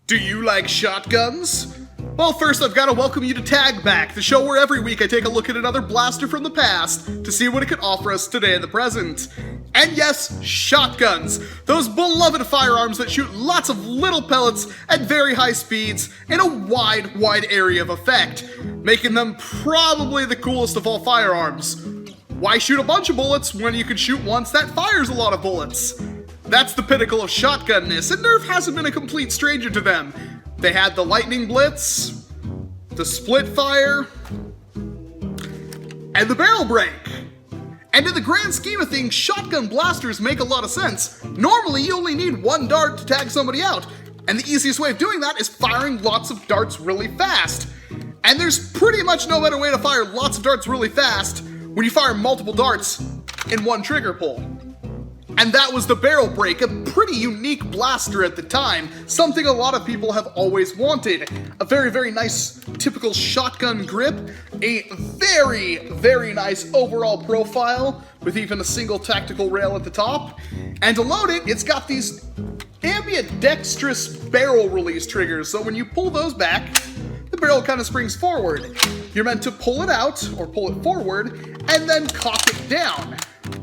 Do you like shotguns? Well, first I've got to welcome you to Tag Back, the show where every week I take a look at another blaster from the past to see what it can offer us today in the present. And yes, shotguns. Those beloved firearms that shoot lots of little pellets at very high speeds in a wide area of effect, making them probably the coolest of all firearms. Why shoot a bunch of bullets when you can shoot once that fires a lot of bullets? That's the pinnacle of shotgunness, and Nerf hasn't been a complete stranger to them. They had the Lightning Blitz, the Split Fire, and the Barrel Break. And in the grand scheme of things, shotgun blasters make a lot of sense. Normally, you only need one dart to tag somebody out, and the easiest way of doing that is firing lots of darts really fast. And there's pretty much no better way to fire lots of darts really fast when you fire multiple darts in one trigger pull. And that was the Barrel Break, a pretty unique blaster at the time, something a lot of people have always wanted. A very nice typical shotgun grip, a very nice overall profile, with even a single tactical rail at the top. And to load it, it's got these ambidextrous barrel release triggers, so when you pull those back, the barrel kind of springs forward. You're meant to pull it out, or pull it forward, and then cock it down.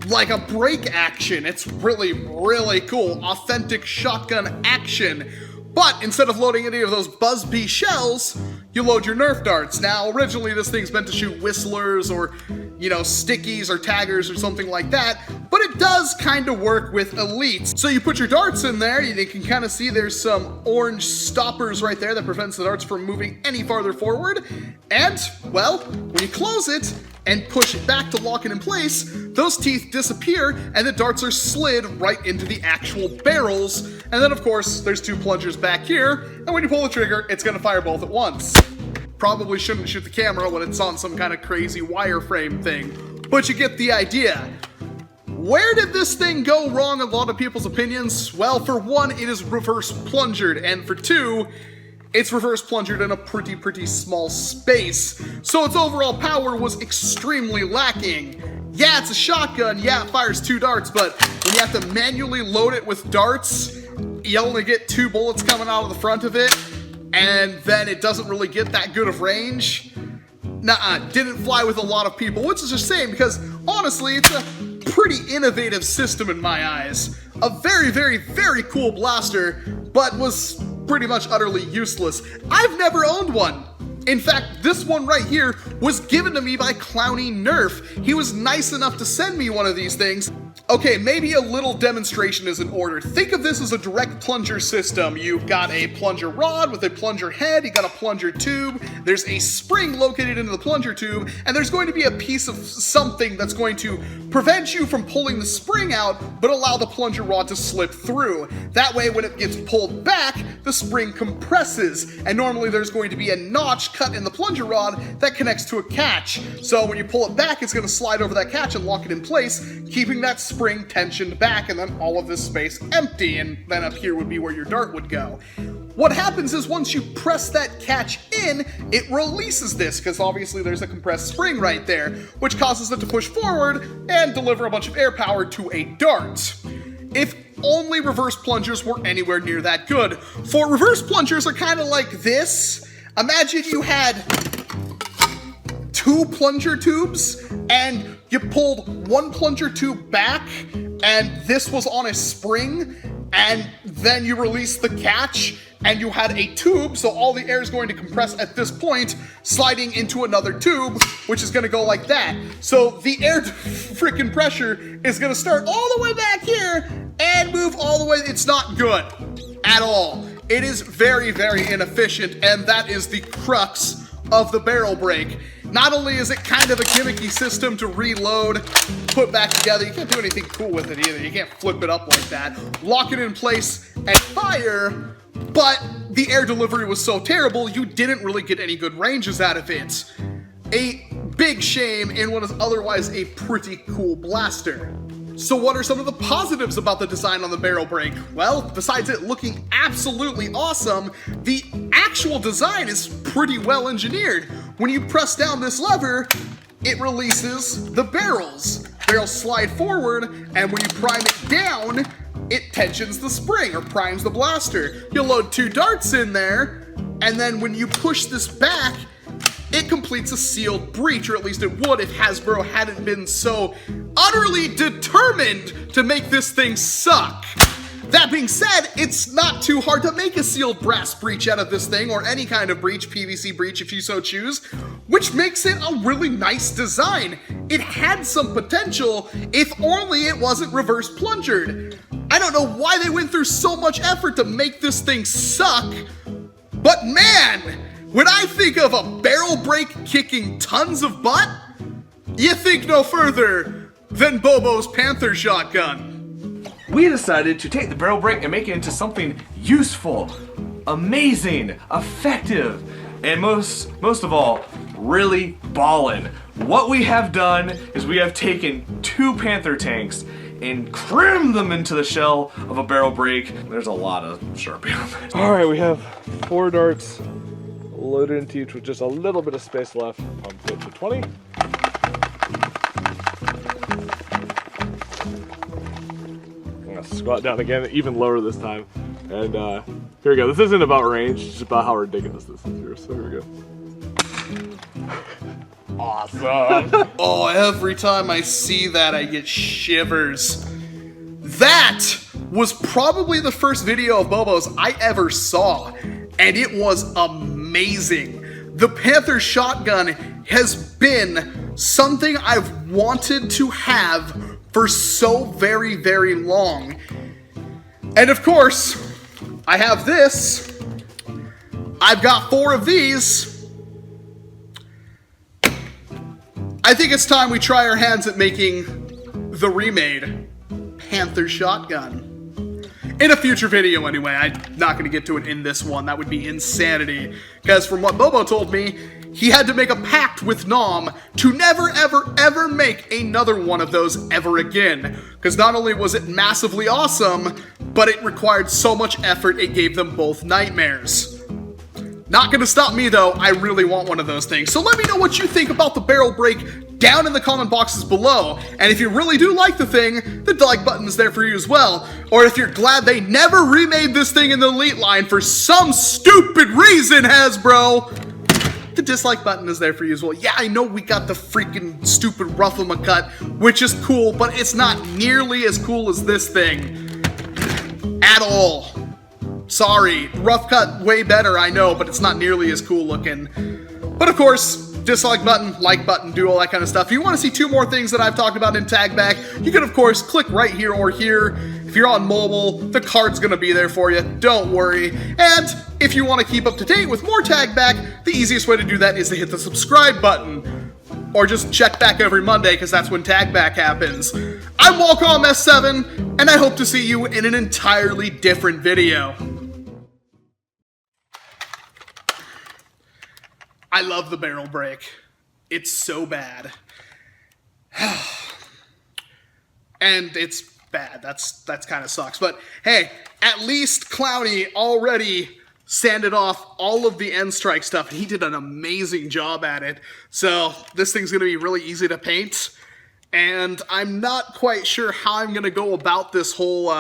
Like a break action. It's really cool. Authentic shotgun action. But instead of loading any of those Buzzbee shells, you load your Nerf darts. Now, originally this thing's meant to shoot whistlers or, stickies or taggers or something like that, but it does kind of work with elites. So you put your darts in there, you can kind of see there's some orange stoppers right there that prevents the darts from moving any farther forward. And, well, when you close it and push it back to lock it in place, those teeth disappear and the darts are slid right into the actual barrels. And then, of course, there's two plungers back here, and when you pull the trigger, it's gonna fire both at once. Probably shouldn't shoot the camera when it's on some kind of crazy wireframe thing, but you get the idea. Where did this thing go wrong in a lot of people's opinions? Well, for one, it is reverse plungered, and for two, it's reverse plungered in a pretty small space, so its overall power was extremely lacking. Yeah, it's a shotgun, yeah, it fires two darts, but when you have to manually load it with darts, you only get two bullets coming out of the front of it, and then it doesn't really get that good of range. Didn't fly with a lot of people, which is a shame because, honestly, it's a pretty innovative system in my eyes. A very cool blaster, but was pretty much utterly useless. I've never owned one. In fact, this one right here was given to me by Clowny Nerf. He was nice enough to send me one of these things. Okay, maybe a little demonstration is in order. Think of this as a direct plunger system. You've got a plunger rod with a plunger head, you got a plunger tube, there's a spring located into the plunger tube, and there's going to be a piece of something that's going to prevent you from pulling the spring out, but allow the plunger rod to slip through. That way, when it gets pulled back, the spring compresses, and normally there's going to be a notch cut in the plunger rod that connects to a catch. So when you pull it back, it's going to slide over that catch and lock it in place, keeping that spring tensioned back, and then all of this space empty, and then up here would be where your dart would go. What happens is once you press that catch in, it releases this, because obviously there's a compressed spring right there, which causes it to push forward and deliver a bunch of air power to a dart. If only reverse plungers were anywhere near that good. For reverse plungers are kind of like this. Imagine you had two plunger tubes, and you pulled one plunger tube back, and this was on a spring, and then you released the catch, and you had a tube, so all the air is going to compress at this point, sliding into another tube, which is going to go like that. So the air freaking pressure is going to start all the way back here and move all the way. It's not good at all. It is very inefficient, and that is the crux of the Barrel Break. Not only is it kind of a gimmicky system to reload, put back together, you can't do anything cool with it either. You can't flip it up like that, lock it in place and fire, but the air delivery was so terrible, you didn't really get any good ranges out of it. A big shame in what is otherwise a pretty cool blaster. So what are some of the positives about the design on the Barrel Break? Well, besides it looking absolutely awesome, the actual design is pretty well engineered. When you press down this lever, it releases the barrels. Barrels slide forward, and when you prime it down, it tensions the spring or primes the blaster. You load 2 darts in there, and then when you push this back, it completes a sealed breach, or at least it would if Hasbro hadn't been so utterly determined to make this thing suck. That being said, it's not too hard to make a sealed brass breach out of this thing, or any kind of breach, PVC breach if you so choose, which makes it a really nice design. It had some potential, if only it wasn't reverse plungered. I don't know why they went through so much effort to make this thing suck, but man, when I think of a barrel break kicking tons of butt, you think no further than Bobo's Panther shotgun. We decided to take the barrel break and make it into something useful, amazing, effective, and most of all, really ballin'. What we have done is we have taken 2 Panther tanks and crammed them into the shell of a barrel break. There's a lot of Sharpie on it. All right, we have 4 darts loaded into each with just a little bit of space left. Pump it to 20. I'm gonna squat down again, even lower this time. And here we go. This isn't about range, it's just about how ridiculous this is here. So here we go. Awesome. Oh, every time I see that, I get shivers. That was probably the first video of Bobo's I ever saw, and it was amazing. The Panther shotgun has been something I've wanted to have for so very, very long. And of course, I have this. I've got 4 of these. I think it's time we try our hands at making the remade Panther shotgun. In a future video anyway. I'm not going to get to it in this one. That would be insanity. Because from what Bobo told me, he had to make a pact with Nom to never, ever, ever make another one of those ever again. Because not only was it massively awesome, but it required so much effort it gave them both nightmares. Not gonna stop me though, I really want one of those things. So let me know what you think about the barrel break down in the comment boxes below. And if you really do like the thing, the like button is there for you as well. Or if you're glad they never remade this thing in the Elite line for some stupid reason, Hasbro, the dislike button is there for you as well. Yeah, I know we got the freaking stupid Ruffle McCut, which is cool, but it's not nearly as cool as this thing. At all. Sorry, rough cut way better, I know, but it's not nearly as cool looking. But of course, dislike button, like button, do all that kind of stuff. If you want to see 2 more things that I've talked about in Tag Back, you can of course click right here or here. If you're on mobile, the card's gonna be there for you, don't worry. And if you want to keep up to date with more Tag Back, the easiest way to do that is to hit the subscribe button. Or just check back every Monday, because that's when Tag Back happens. I'm Walcom S7, and I hope to see you in an entirely different video. I love the barrel break. It's so bad. And it's bad. That's kind of sucks. But hey, at least Clowny already sanded off all of the end strike stuff, and he did an amazing job at it. So this thing's gonna be really easy to paint. And I'm not quite sure how I'm gonna go about this whole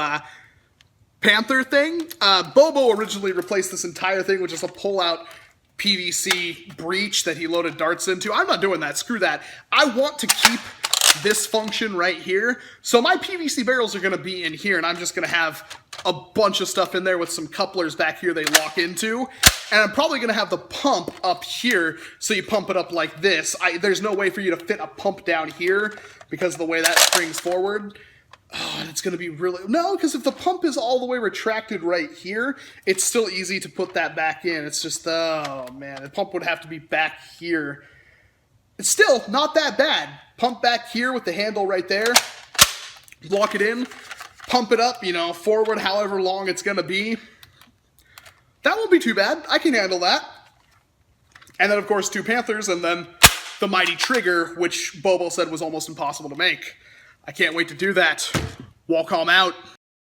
Panther thing. Bobo originally replaced this entire thing with just a pull-out PVC breach that he loaded darts into. I'm not doing that, screw that. I want to keep this function right here. So my PVC barrels are gonna be in here, and I'm just gonna have a bunch of stuff in there with some couplers back here they lock into. And I'm probably gonna have the pump up here, so you pump it up like this. There's no way for you to fit a pump down here because of the way that springs forward. Oh, and it's gonna be really, no, because if the pump is all the way retracted right here, it's still easy to put that back in. It's just, oh man, the pump would have to be back here. It's still not that bad. Pump back here with the handle right there, lock it in, pump it up, you know, forward however long it's gonna be. That won't be too bad. I can handle that. And then of course 2 Panthers, and then the mighty trigger, which Bobo said was almost impossible to make. I can't wait to do that. Walcom out.